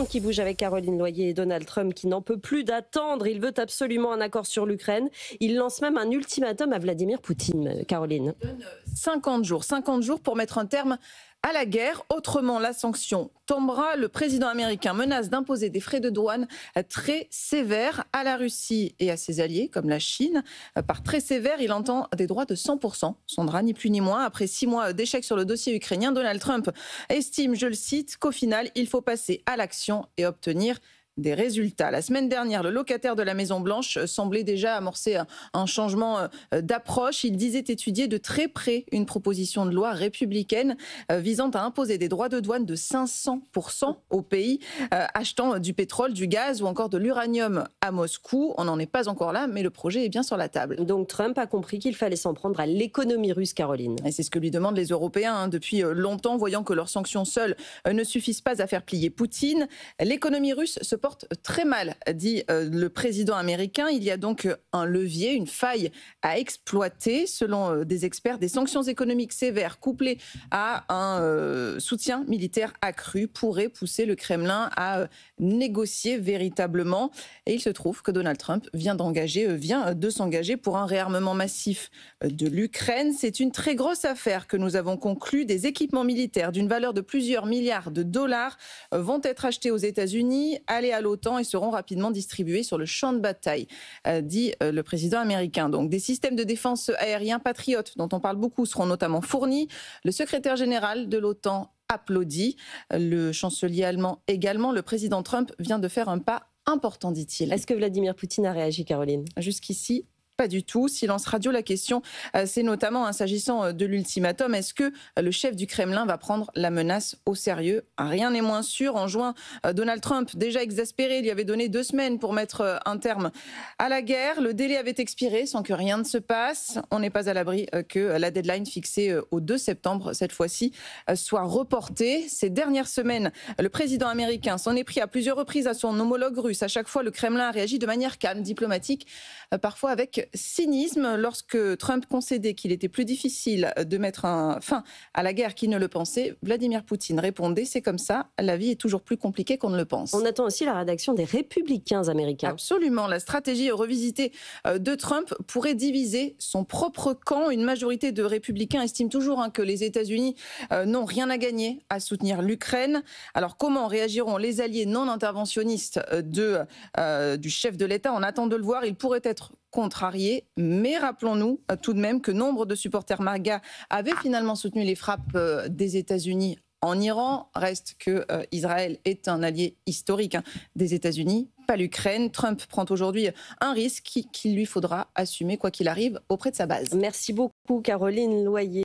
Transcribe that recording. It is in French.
monde qui bouge avec Caroline Loyer et Donald Trump qui n'en peut plus d'attendre. Il veut absolument un accord sur l'Ukraine. Il lance même un ultimatum à Vladimir Poutine. Caroline. Il donne 50 jours pour mettre un terme à la guerre. Autrement, la sanction tombera. Le président américain menace d'imposer des frais de douane très sévères à la Russie et à ses alliés, comme la Chine. Par très sévère, il entend des droits de 100%. Sondra, ni plus ni moins. Après 6 mois d'échecs sur le dossier ukrainien, Donald Trump estime, je le cite, qu'au final, il faut passer à l'action et obtenir des résultats. La semaine dernière, le locataire de la Maison-Blanche semblait déjà amorcer un changement d'approche. Il disait étudier de très près une proposition de loi républicaine visant à imposer des droits de douane de 500% aux pays achetant du pétrole, du gaz ou encore de l'uranium à Moscou. On n'en est pas encore là, mais le projet est bien sur la table. Donc Trump a compris qu'il fallait s'en prendre à l'économie russe, Caroline. Et c'est ce que lui demandent les Européens depuis longtemps, voyant que leurs sanctions seules ne suffisent pas à faire plier Poutine. L'économie russe se porte très mal, dit le président américain. Il y a donc un levier, une faille à exploiter. Selon des experts, des sanctions économiques sévères couplées à un soutien militaire accru pourraient pousser le Kremlin à négocier véritablement. Et il se trouve que Donald Trump vient de s'engager pour un réarmement massif de l'Ukraine. C'est une très grosse affaire que nous avons conclue. Des équipements militaires d'une valeur de plusieurs milliards de dollars vont être achetés aux États-Unis, aller à l'OTAN et seront rapidement distribués sur le champ de bataille, dit le président américain. Donc des systèmes de défense aériens patriotes, dont on parle beaucoup, seront notamment fournis. Le secrétaire général de l'OTAN applaudit. Le chancelier allemand également. Le président Trump vient de faire un pas important, dit-il. Est-ce que Vladimir Poutine a réagi, Caroline? Jusqu'ici, pas du tout. Silence radio. La question, c'est notamment, s'agissant de l'ultimatum, est-ce que le chef du Kremlin va prendre la menace au sérieux? Rien n'est moins sûr. En juin, Donald Trump, déjà exaspéré, lui avait donné 2 semaines pour mettre un terme à la guerre. Le délai avait expiré sans que rien ne se passe. On n'est pas à l'abri que la deadline fixée au 2 septembre, cette fois-ci, soit reportée. Ces dernières semaines, le président américain s'en est pris à plusieurs reprises à son homologue russe. À chaque fois, le Kremlin a réagi de manière calme, diplomatique, parfois avec cynisme. Lorsque Trump concédait qu'il était plus difficile de mettre fin à la guerre qu'il ne le pensait, Vladimir Poutine répondait: c'est comme ça, la vie est toujours plus compliquée qu'on ne le pense. On attend aussi la rédaction des républicains américains. Absolument. La stratégie revisitée de Trump pourrait diviser son propre camp. Une majorité de républicains estime toujours que les États-Unis n'ont rien à gagner à soutenir l'Ukraine. Alors comment réagiront les alliés non interventionnistes du chef de l'État? On attend de le voir. Il pourrait être contrarié, mais rappelons-nous tout de même que nombre de supporters MAGA avaient finalement soutenu les frappes des États-Unis en Iran. Reste que Israël est un allié historique des États-Unis, pas l'Ukraine. Trump prend aujourd'hui un risque qu'il lui faudra assumer quoi qu'il arrive auprès de sa base. Merci beaucoup, Caroline Loyer.